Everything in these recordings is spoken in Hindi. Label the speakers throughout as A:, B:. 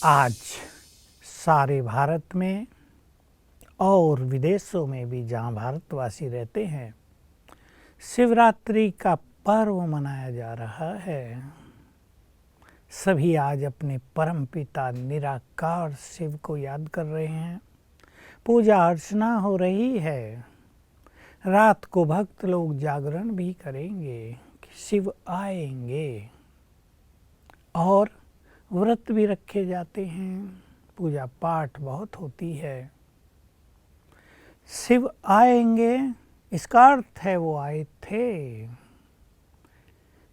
A: आज सारे भारत में और विदेशों में भी जहाँ भारतवासी रहते हैं, शिवरात्रि का पर्व मनाया जा रहा है। सभी आज अपने परमपिता निराकार शिव को याद कर रहे हैं। पूजा अर्चना हो रही है। रात को भक्त लोग जागरण भी करेंगे कि शिव आएंगे, और व्रत भी रखे जाते हैं। पूजा पाठ बहुत होती है। शिव आएंगे, इसका अर्थ है वो आए थे।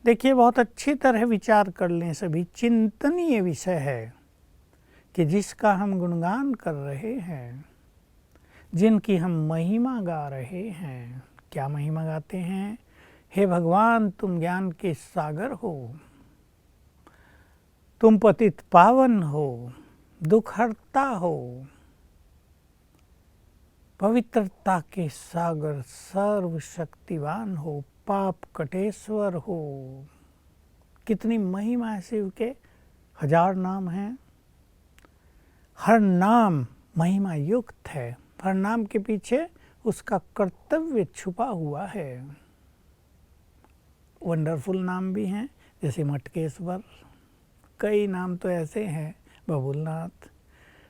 A: देखिए, बहुत अच्छी तरह विचार कर लें। सभी चिंतनीय विषय है कि जिसका हम गुणगान कर रहे हैं, जिनकी हम महिमा गा रहे हैं। क्या महिमा गाते हैं? हे भगवान, तुम ज्ञान के सागर हो, तुम पतित पावन हो, दुख हरता हो, पवित्रता के सागर, सर्वशक्तिवान हो, पाप कटेश्वर हो। कितनी महिमा है शिव के। 1000 नाम हैं। हर नाम महिमा युक्त है। हर नाम के पीछे उसका कर्तव्य छुपा हुआ है। वंडरफुल नाम भी हैं, जैसे मटकेश्वर। कई नाम तो ऐसे हैं, बबुलनाथ।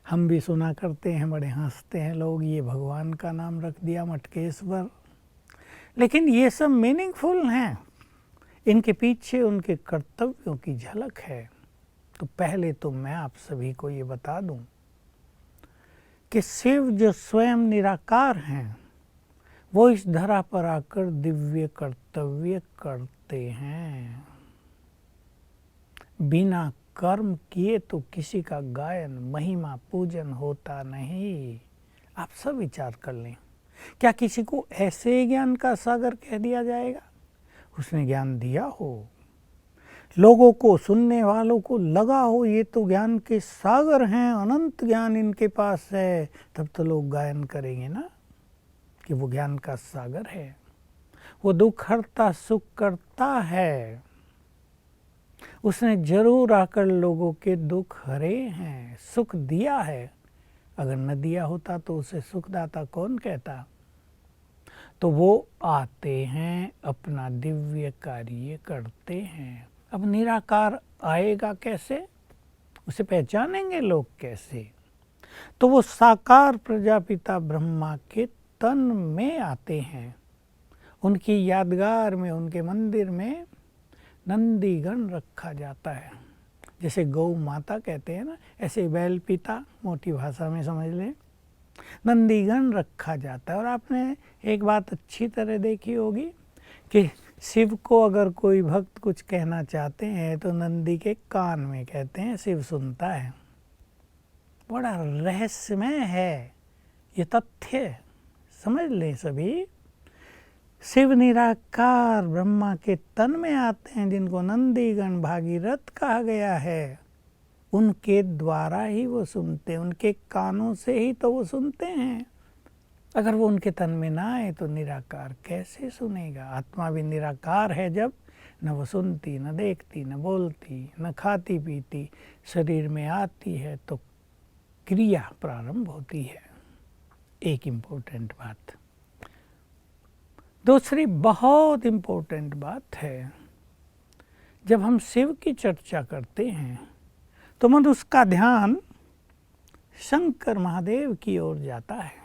A: हम भी सुना करते हैं, बड़े हंसते हैं लोग, ये भगवान का नाम रख दिया मटकेश्वर। लेकिन ये सब मीनिंगफुल हैं। इनके पीछे उनके कर्तव्यों की झलक है। तो पहले तो मैं आप सभी को ये बता दूं कि शिव जो स्वयं निराकार हैं, वो इस धरा पर आकर दिव्य कर्तव्य करते हैं। बिना कर्म किए तो किसी का गायन, महिमा, पूजन होता नहीं। आप सब विचार कर लें। क्या किसी को ऐसे ज्ञान का सागर कह दिया जाएगा? उसने ज्ञान दिया हो, लोगों को, सुनने वालों को लगा हो ये तो ज्ञान के सागर हैं, अनंत ज्ञान इनके पास है, तब तो लोग गायन करेंगे ना कि वो ज्ञान का सागर है, वो दुख हरता सुख करता है। उसने जरूर आकर लोगों के दुख हरे हैं, सुख दिया है। अगर न दिया होता तो उसे सुखदाता कौन कहता? तो वो आते हैं, अपना दिव्य कार्य करते हैं। अब निराकार आएगा कैसे? उसे पहचानेंगे लोग कैसे? तो वो साकार प्रजापिता ब्रह्मा के तन में आते हैं। उनकी यादगार में, उनके मंदिर में नंदीगण रखा जाता है। जैसे गौ माता कहते हैं ना, ऐसे बैल पिता मोटी भाषा में समझ लें, नंदीगण रखा जाता है। और आपने एक बात अच्छी तरह देखी होगी कि शिव को अगर कोई भक्त कुछ कहना चाहते हैं तो नंदी के कान में कहते हैं, शिव सुनता है। बड़ा रहस्यमय है ये तथ्य, समझ लें सभी। शिव निराकार ब्रह्मा के तन में आते हैं, जिनको नंदीगण भागीरथ कहा गया है। उनके द्वारा ही वो सुनते हैं, उनके कानों से ही तो वो सुनते हैं। अगर वो उनके तन में ना आए तो निराकार कैसे सुनेगा? आत्मा भी निराकार है जब न वो सुनती, न देखती, न बोलती, न खाती पीती, शरीर में आती है तो क्रिया प्रारंभ होती है। एक इम्पोर्टेंट बात। दूसरी बहुत इम्पोर्टेंट बात है, जब हम शिव की चर्चा करते हैं तो मनुष्य का ध्यान शंकर महादेव की ओर जाता है।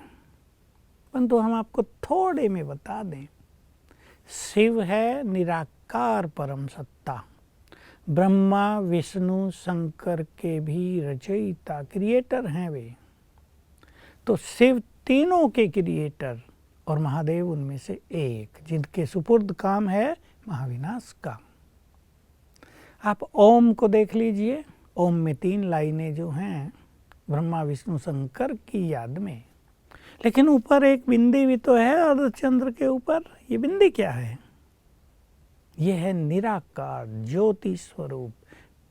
A: परंतु हम आपको थोड़े में बता दें, शिव है निराकार परम सत्ता। ब्रह्मा विष्णु शंकर के भी रचयिता, क्रिएटर हैं वे। तो शिव तीनों के क्रिएटर और महादेव उनमें से एक, जिनके सुपुर्द काम है महाविनाश का। आप ओम को देख लीजिए। ओम में 3 लाइनें जो हैं ब्रह्मा विष्णु शंकर की याद में, लेकिन ऊपर एक बिंदी भी तो है अर्धचंद्र के ऊपर। ये बिंदी क्या है? ये है निराकार ज्योति स्वरूप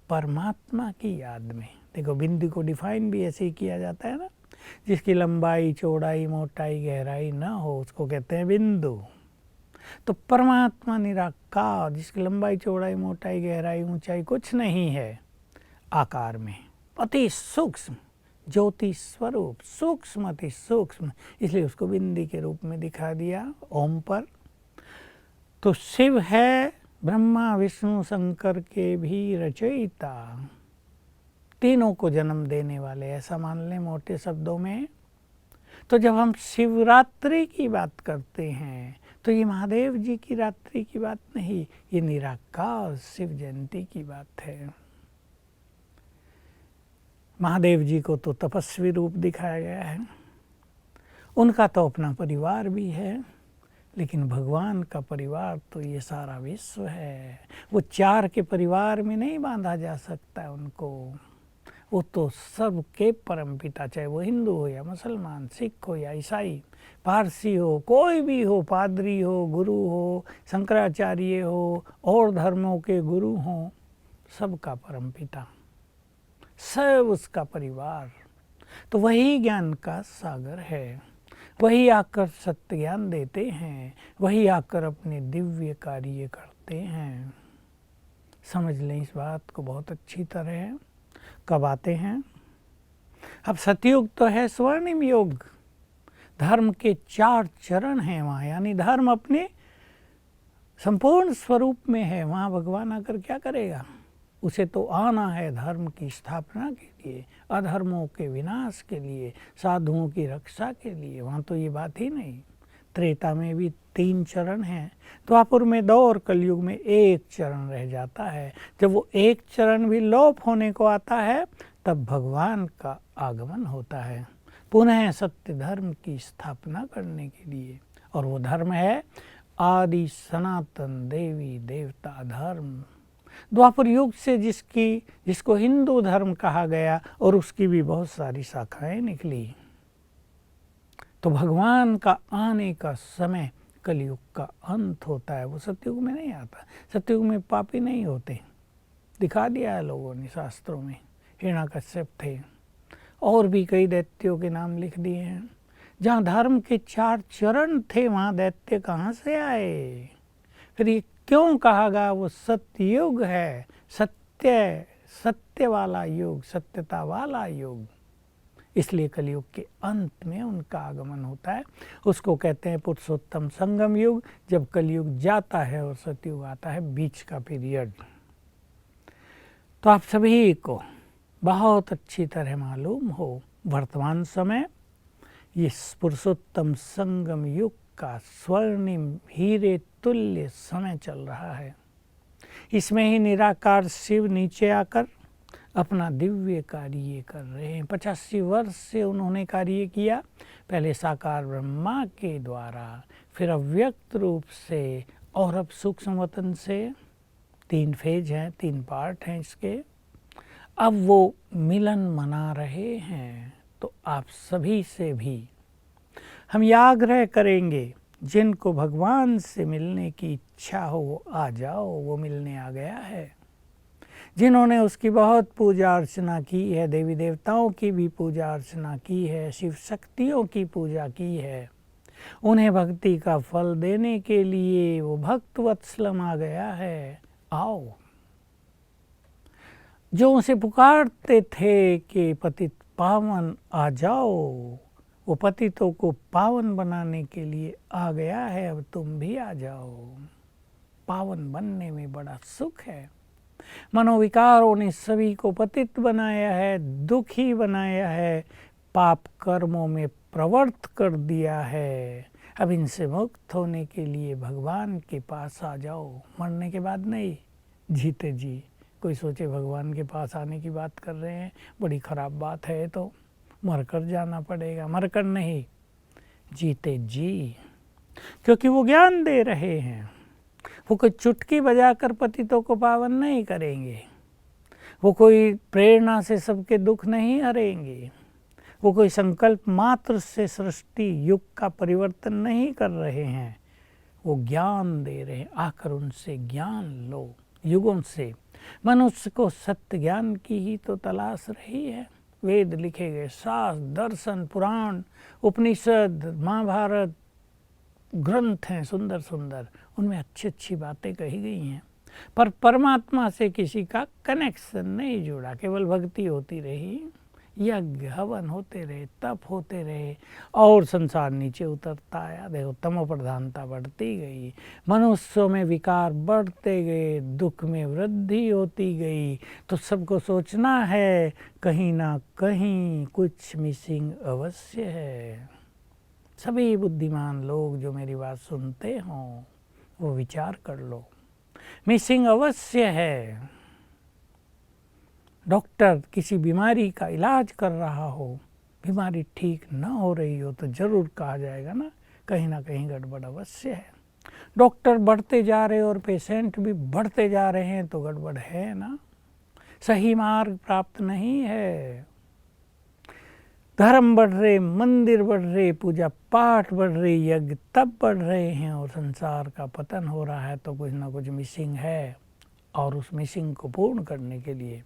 A: परमात्मा की याद में। देखो, बिंदी को डिफाइन भी ऐसे ही किया जाता है ना, जिसकी लंबाई चौड़ाई मोटाई गहराई ना हो उसको कहते हैं बिंदु। तो परमात्मा निराकार, जिसकी लंबाई चौड़ाई मोटाई गहराई ऊंचाई कुछ नहीं है आकार में, अति सूक्ष्म ज्योति स्वरूप, सूक्ष्म अति सूक्ष्म, इसलिए उसको बिंदी के रूप में दिखा दिया ओम पर। तो शिव है ब्रह्मा विष्णु शंकर के भी रचयिता, तीनों को जन्म देने वाले, ऐसा मान लें मोटे शब्दों में। तो जब हम शिवरात्रि की बात करते हैं तो ये महादेव जी की रात्रि की बात नहीं, ये निराकार शिव जयंती की बात है। महादेव जी को तो तपस्वी रूप दिखाया गया है, उनका तो अपना परिवार भी है, लेकिन भगवान का परिवार तो ये सारा विश्व है। वो चार के परिवार में नहीं बांधा जा सकता है उनको, वो तो सबके परमपिता, चाहे वो हिंदू हो या मुसलमान, सिख हो या ईसाई, पारसी हो, कोई भी हो, पादरी हो, गुरु हो, शंकराचार्य हो, और धर्मों के गुरु हों, सबका परमपिता, सब उसका परिवार। तो वही ज्ञान का सागर है, वही आकर सत्य ज्ञान देते हैं, वही आकर अपने दिव्य कार्य करते हैं। समझ लें इस बात को बहुत अच्छी तरह। कब आते हैं? अब सतयुग तो है स्वर्णिम युग, धर्म के 4 चरण हैं वहाँ, यानी धर्म अपने संपूर्ण स्वरूप में है। वहाँ भगवान आकर क्या करेगा? उसे तो आना है धर्म की स्थापना के लिए, अधर्मों के विनाश के लिए, साधुओं की रक्षा के लिए। वहाँ तो ये बात ही नहीं। त्रेता में भी 3 चरण हैं, द्वापर में 2 और कलयुग में 1 चरण रह जाता है। जब वो 1 चरण भी लोप होने को आता है तब भगवान का आगमन होता है पुनः सत्य धर्म की स्थापना करने के लिए। और वो धर्म है आदि सनातन देवी देवता धर्म। द्वापर युग से जिसको हिंदू धर्म कहा गया और उसकी भी बहुत सारी शाखाएं निकली। तो भगवान का आने का समय कलयुग का अंत होता है, वो सतयुग में नहीं आता। सतयुग में पापी नहीं होते, दिखा दिया है लोगों ने शास्त्रों में। हिरण्यकश्यप थे, और भी कई दैत्यों के नाम लिख दिए हैं। जहाँ धर्म के 4 चरण थे वहाँ दैत्य कहाँ से आए? फिर ये क्यों कहा गया वो सतयुग है? सत्य वाला युग, सत्यता वाला युग। इसलिए कलयुग के अंत में उनका आगमन होता है। उसको कहते हैं पुरुषोत्तम संगम युग, जब कलयुग जाता है और सतयुग आता है, बीच का पीरियड। तो आप सभी को बहुत अच्छी तरह मालूम हो, वर्तमान समय ये पुरुषोत्तम संगम युग का स्वर्णिम हीरे तुल्य समय चल रहा है। इसमें ही निराकार शिव नीचे आकर अपना दिव्य कार्य कर रहे हैं। 85 वर्ष से उन्होंने कार्य किया, पहले साकार ब्रह्मा के द्वारा, फिर अव्यक्त रूप से, और अब सूक्ष्म वतन से। 3 फेज हैं, 3 पार्ट हैं इसके। अब वो मिलन मना रहे हैं। तो आप सभी से भी हम यह आग्रह करेंगे, जिनको भगवान से मिलने की इच्छा हो वो आ जाओ, वो मिलने आ गया है। जिन्होंने उसकी बहुत पूजा अर्चना की है, देवी देवताओं की भी पूजा अर्चना की है, शिव शक्तियों की पूजा की है, उन्हें भक्ति का फल देने के लिए वो भक्त वत्सलम आ गया है। आओ। जो उसे पुकारते थे कि पतित पावन आ जाओ, वो पतितों को पावन बनाने के लिए आ गया है। अब तुम भी आ जाओ। पावन बनने में बड़ा सुख है। मनोविकारों ने सभी को पतित बनाया है, दुखी बनाया है, पाप कर्मों में प्रवृत्त कर दिया है। अब इनसे मुक्त होने के लिए भगवान के पास आ जाओ। मरने के बाद नहीं, जीते जी। कोई सोचे भगवान के पास आने की बात कर रहे हैं, बड़ी खराब बात है, तो मरकर जाना पड़ेगा। मरकर नहीं, जीते जी, क्योंकि वो ज्ञान दे रहे हैं। वो कोई चुटकी बजाकर पतितों को पावन नहीं करेंगे, वो कोई प्रेरणा से सबके दुख नहीं हरेंगे, वो कोई संकल्प मात्र से सृष्टि युग का परिवर्तन नहीं कर रहे हैं। वो ज्ञान दे रहे हैं। आकर उनसे ज्ञान लो। युगों से मनुष्य को सत्य ज्ञान की ही तो तलाश रही है। वेद लिखे गए, शास्त्र, दर्शन, पुराण, उपनिषद, महाभारत ग्रंथ हैं सुंदर सुंदर, उनमें अच्छी अच्छी बातें कही गई हैं। पर परमात्मा से किसी का कनेक्शन नहीं जुड़ा, केवल भक्ति होती रही, यज्ञ हवन होते रहे, तप होते रहे और संसार नीचे उतरता आया। देखो तमो प्रधानता बढ़ती गई, मनुष्यों में विकार बढ़ते गए, दुख में वृद्धि होती गई। तो सबको सोचना है कहीं ना कहीं कुछ मिसिंग अवश्य है। सभी बुद्धिमान लोग जो मेरी बात सुनते हों वो विचार कर लो, मिसिंग अवश्य है। डॉक्टर किसी बीमारी का इलाज कर रहा हो, बीमारी ठीक न हो रही हो तो ज़रूर कहा जाएगा ना कहीं गड़बड़ अवश्य है। डॉक्टर बढ़ते जा रहे और पेशेंट भी बढ़ते जा रहे हैं तो गड़बड़ है ना, सही मार्ग प्राप्त नहीं है। धर्म बढ़ रहे, मंदिर बढ़ रहे, पूजा पाठ बढ़ रहे, यज्ञ तप बढ़ रहे हैं और संसार का पतन हो रहा है तो कुछ ना कुछ मिसिंग है। और उस मिसिंग को पूर्ण करने के लिए,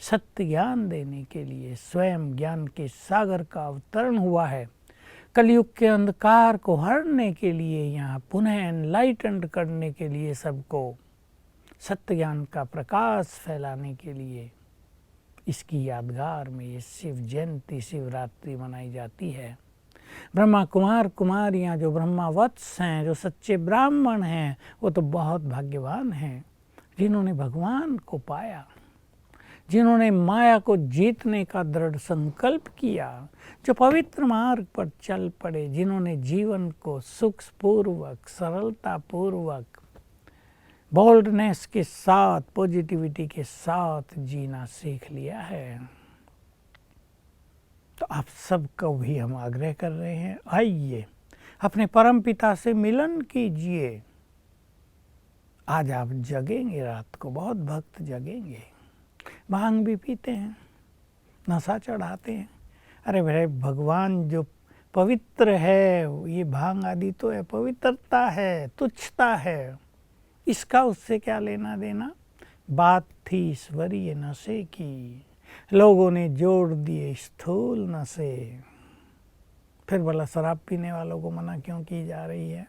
A: सत्य ज्ञान देने के लिए स्वयं ज्ञान के सागर का अवतरण हुआ है। कलयुग के अंधकार को हरने के लिए, यहाँ पुनः एनलाइटेंड करने के लिए, सबको सत्य ज्ञान का प्रकाश फैलाने के लिए इसकी यादगार में ये शिव जयंती शिवरात्रि मनाई जाती है। ब्रह्मा कुमार कुमारियाँ जो ब्रह्मावत्स हैं, जो सच्चे ब्राह्मण हैं, वो तो बहुत भाग्यवान हैं जिन्होंने भगवान को पाया, जिन्होंने माया को जीतने का दृढ़ संकल्प किया, जो पवित्र मार्ग पर चल पड़े, जिन्होंने जीवन को सुखपूर्वक, सरलतापूर्वक, बोल्डनेस के साथ, पॉजिटिविटी के साथ जीना सीख लिया है। तो आप सबको भी हम आग्रह कर रहे हैं, आइए अपने परम पिता से मिलन कीजिए। आज आप जगेंगे, रात को बहुत भक्त जगेंगे, भांग भी पीते हैं, नशा चढ़ाते हैं। अरे भाई भगवान जो पवित्र है, ये भांग आदि तो है, पवित्रता है, तुच्छता है, इसका उससे क्या लेना देना। बात थी ईश्वरीय नशे की, लोगों ने जोड़ दिए स्थूल नशे। फिर भला शराब पीने वालों को मना क्यों की जा रही है?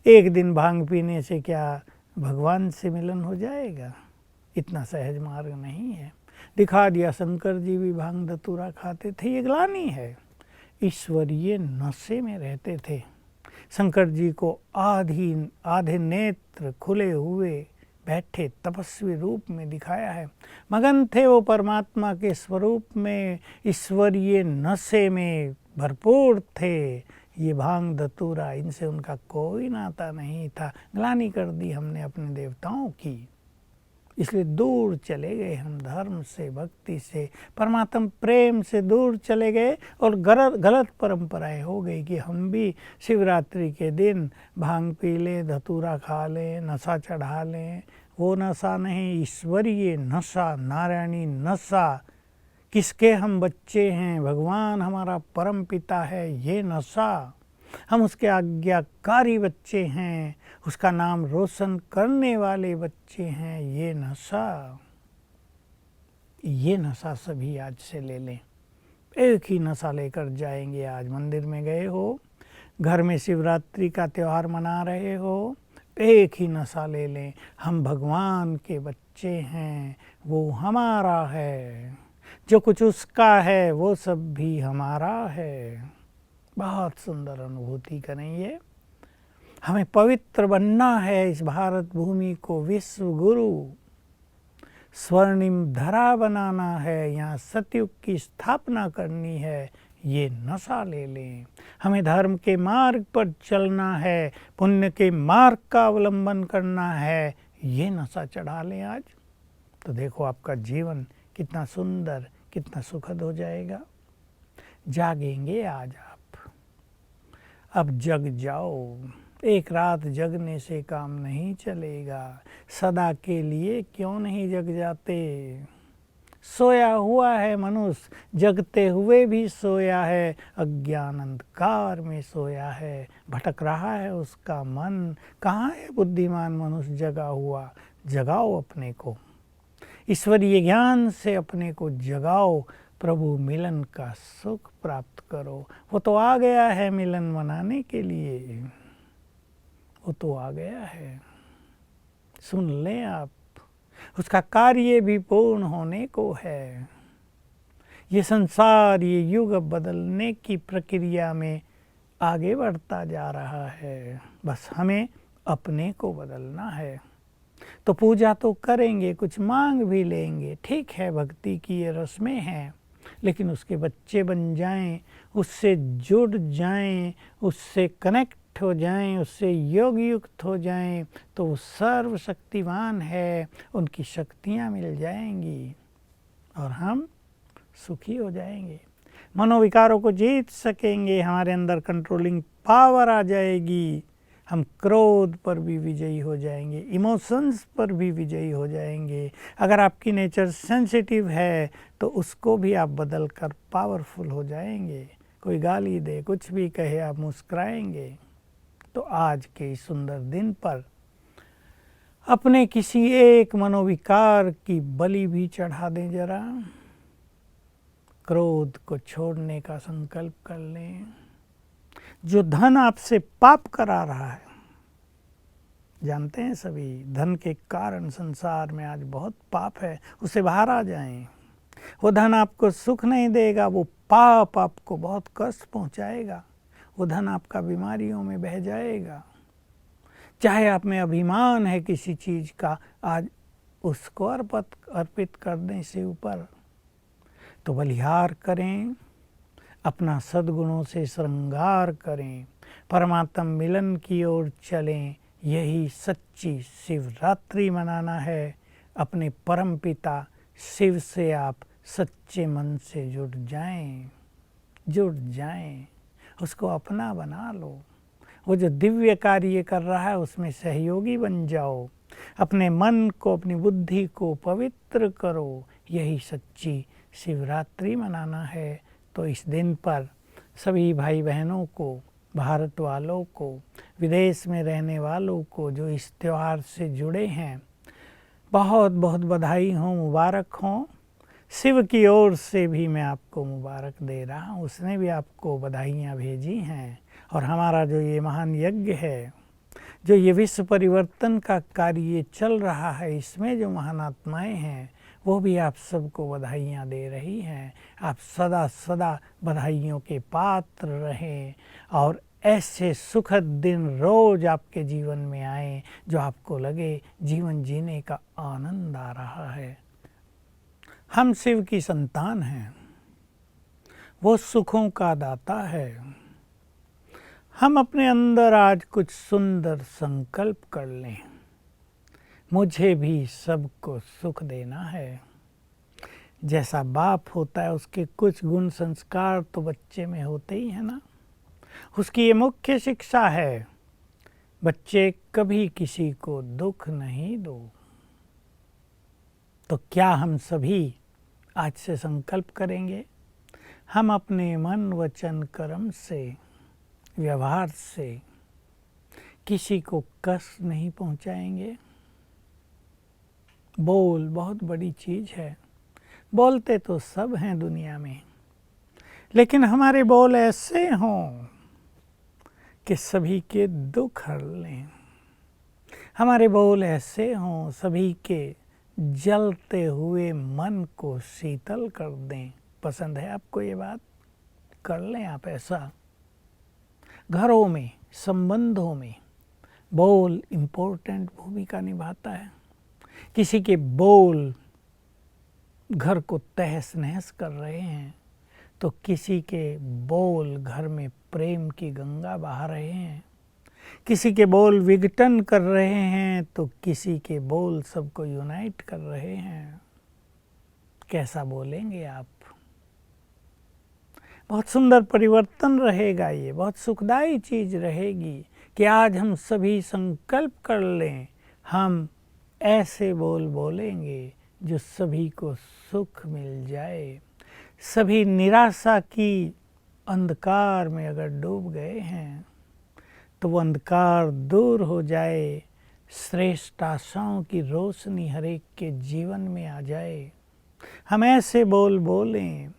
A: एक दिन भांग पीने से क्या भगवान से मिलन हो जाएगा? इतना सहज मार्ग नहीं है। दिखा दिया, शंकर जी भी भांग धतूरा खाते थे, ये ग्लानि है। ईश्वरीय नशे में रहते थे। शंकर जी को आधे नेत्र खुले हुए बैठे तपस्वी रूप में दिखाया है। मगन थे वो परमात्मा के स्वरूप में, ईश्वरीय नशे में भरपूर थे। ये भांग धतूरा, इनसे उनका कोई नाता नहीं था। ग्लानि कर दी हमने अपने देवताओं की, इसलिए दूर चले गए हम धर्म से, भक्ति से, परमात्म प्रेम से दूर चले गए और गलत परंपराएं हो गई कि हम भी शिवरात्रि के दिन भांग पी लें, धतूरा खा लें, नशा चढ़ा लें। वो नशा नहीं, ईश्वरीय नशा, नारायणी नशा। किसके हम बच्चे हैं, भगवान हमारा परम पिता है, ये नशा। हम उसके आज्ञाकारी बच्चे हैं, उसका नाम रोशन करने वाले बच्चे हैं, ये नशा सभी आज से ले लें। एक ही नशा लेकर जाएंगे। आज मंदिर में गए हो, घर में शिवरात्रि का त्यौहार मना रहे हो, एक ही नशा ले लें, हम भगवान के बच्चे हैं, वो हमारा है, जो कुछ उसका है वो सब भी हमारा है। बहुत सुंदर अनुभूति करेंगे। हमें पवित्र बनना है, इस भारत भूमि को विश्व गुरु स्वर्णिम धरा बनाना है, यहाँ सतयुग की स्थापना करनी है, ये नशा ले लें। हमें धर्म के मार्ग पर चलना है, पुण्य के मार्ग का अवलंबन करना है, ये नशा चढ़ा लें आज। तो देखो आपका जीवन कितना सुंदर, कितना सुखद हो जाएगा। जागेंगे आज आप, अब जग जाओ। एक रात जगने से काम नहीं चलेगा, सदा के लिए क्यों नहीं जग जाते। सोया हुआ है मनुष्य, जगते हुए भी सोया है, अज्ञान अंधकार में सोया है, भटक रहा है उसका मन। कहाँ है बुद्धिमान मनुष्य जगा हुआ? जगाओ अपने को, ईश्वरीय ज्ञान से अपने को जगाओ, प्रभु मिलन का सुख प्राप्त करो। वो तो आ गया है मिलन मनाने के लिए, वो तो आ गया है। सुन लें आप, उसका कार्य भी पूर्ण होने को है। ये संसार, ये युग बदलने की प्रक्रिया में आगे बढ़ता जा रहा है, बस हमें अपने को बदलना है। तो पूजा तो करेंगे, कुछ मांग भी लेंगे, ठीक है, भक्ति की ये रस्में हैं, लेकिन उसके बच्चे बन जाएं, उससे जुड़ जाएं, उससे कनेक्ट हो जाएं, उससे योग युक्त हो जाएं, तो वो सर्वशक्तिमान है, उनकी शक्तियाँ मिल जाएंगी और हम सुखी हो जाएंगे, मनोविकारों को जीत सकेंगे, हमारे अंदर कंट्रोलिंग पावर आ जाएगी, हम क्रोध पर भी विजयी हो जाएंगे, इमोशंस पर भी विजयी हो जाएंगे। अगर आपकी नेचर सेंसिटिव है तो उसको भी आप बदल कर पावरफुल हो जाएंगे। कोई गाली दे, कुछ भी कहे, आप मुस्कुराएंगे। तो आज के इस सुंदर दिन पर अपने किसी एक मनोविकार की बलि भी चढ़ा दें जरा। क्रोध को छोड़ने का संकल्प कर लें। जो धन आपसे पाप करा रहा है, जानते हैं सभी, धन के कारण संसार में आज बहुत पाप है, उससे बाहर आ जाएं। वो धन आपको सुख नहीं देगा, वो पाप आपको बहुत कष्ट पहुंचाएगा, वो धन आपका बीमारियों में बह जाएगा। चाहे आप में अभिमान है किसी चीज़ का, आज उसको अर्पित कर दें शिव पर। तो बलिहार करें, अपना सद्गुणों से श्रृंगार करें, परमात्म मिलन की ओर चलें। यही सच्ची शिवरात्रि मनाना है। अपने परम पिता शिव से आप सच्चे मन से जुड़ जाएं, उसको अपना बना लो। वो जो दिव्य कार्य कर रहा है उसमें सहयोगी बन जाओ। अपने मन को, अपनी बुद्धि को पवित्र करो। यही सच्ची शिवरात्रि मनाना है। तो इस दिन पर सभी भाई बहनों को, भारत वालों को, विदेश में रहने वालों को जो इस त्यौहार से जुड़े हैं, बहुत बहुत बधाई हो, मुबारक हो। शिव की ओर से भी मैं आपको मुबारक दे रहा हूँ, उसने भी आपको बधाइयाँ भेजी हैं। और हमारा जो ये महान यज्ञ है, जो ये विश्व परिवर्तन का कार्य चल रहा है, इसमें जो महान आत्माएँ हैं वो भी आप सबको बधाइयाँ दे रही हैं। आप सदा सदा बधाइयों के पात्र रहें और ऐसे सुखद दिन रोज आपके जीवन में आए जो आपको लगे जीवन जीने का आनंद आ रहा है। हम शिव की संतान हैं, वो सुखों का दाता है। हम अपने अंदर आज कुछ सुंदर संकल्प कर लें, मुझे भी सबको सुख देना है। जैसा बाप होता है उसके कुछ गुण संस्कार तो बच्चे में होते ही है ना। उसकी ये मुख्य शिक्षा है, बच्चे कभी किसी को दुख नहीं दो। तो क्या हम सभी आज से संकल्प करेंगे, हम अपने मन वचन कर्म से, व्यवहार से किसी को कष्ट नहीं पहुंचाएंगे। बोल बहुत बड़ी चीज़ है, बोलते तो सब हैं दुनिया में, लेकिन हमारे बोल ऐसे हों कि सभी के दुख हर लें। हमारे बोल ऐसे हों सभी के जलते हुए मन को शीतल कर दें। पसंद है आपको ये बात? कर लें आप ऐसा। घरों में, संबंधों में बोल इम्पोर्टेंट भूमिका निभाता है। किसी के बोल घर को तहस नहस कर रहे हैं, तो किसी के बोल घर में प्रेम की गंगा बहा रहे हैं। किसी के बोल विघटन कर रहे हैं, तो किसी के बोल सबको यूनाइट कर रहे हैं। कैसा बोलेंगे आप? बहुत सुंदर परिवर्तन रहेगा, ये बहुत सुखदायी चीज़ रहेगी कि आज हम सभी संकल्प कर लें, हम ऐसे बोल बोलेंगे जो सभी को सुख मिल जाए। सभी निराशा की अंधकार में अगर डूब गए हैं तो वो अंधकार दूर हो जाए, श्रेष्ठ आशाओं की रोशनी हर एक के जीवन में आ जाए। हम ऐसे बोल बोलें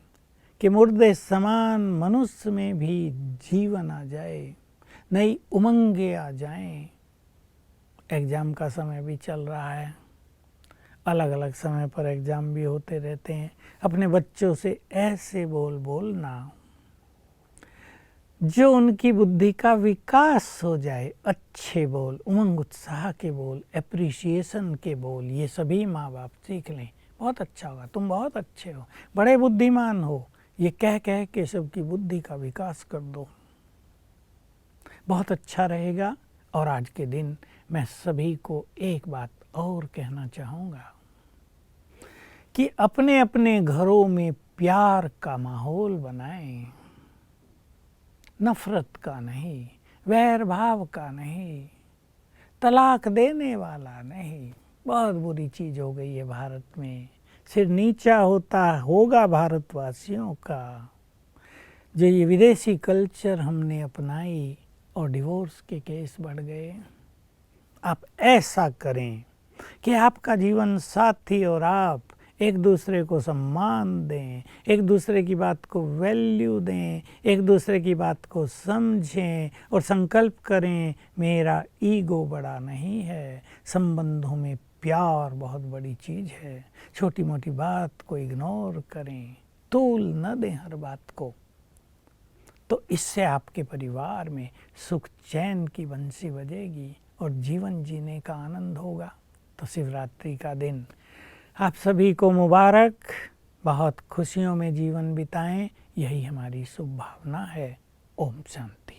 A: कि मुर्दे समान मनुष्य में भी जीवन आ जाए, नई उमंगें आ जाएं। एग्ज़ाम का समय भी चल रहा है, अलग अलग समय पर एग्ज़ाम भी होते रहते हैं। अपने बच्चों से ऐसे बोलना जो उनकी बुद्धि का विकास हो जाए। अच्छे बोल, उमंग उत्साह के बोल, एप्रिसिएशन के बोल, ये सभी माँ बाप सीख लें। बहुत अच्छा होगा, तुम बहुत अच्छे हो, बड़े बुद्धिमान हो, ये कह के सबकी बुद्धि का विकास कर दो, बहुत अच्छा रहेगा। और आज के दिन मैं सभी को एक बात और कहना चाहूँगा कि अपने अपने घरों में प्यार का माहौल बनाएं, नफरत का नहीं, वैर भाव का नहीं, तलाक देने वाला नहीं। बहुत बुरी चीज़ हो गई है भारत में, सिर नीचा होगा भारतवासियों का। जो ये विदेशी कल्चर हमने अपनाई और डिवोर्स के केस बढ़ गए। आप ऐसा करें कि आपका जीवन साथी और आप एक दूसरे को सम्मान दें, एक दूसरे की बात को वैल्यू दें, एक दूसरे की बात को समझें और संकल्प करें मेरा ईगो बड़ा नहीं है। संबंधों में प्यार बहुत बड़ी चीज़ है। छोटी मोटी बात को इग्नोर करें, तूल न दें हर बात को। तो इससे आपके परिवार में सुख चैन की बंसी बजेगी और जीवन जीने का आनंद होगा। तो शिवरात्रि का दिन आप सभी को मुबारक, बहुत खुशियों में जीवन बिताएं, यही हमारी शुभ भावना है। ओम शांति।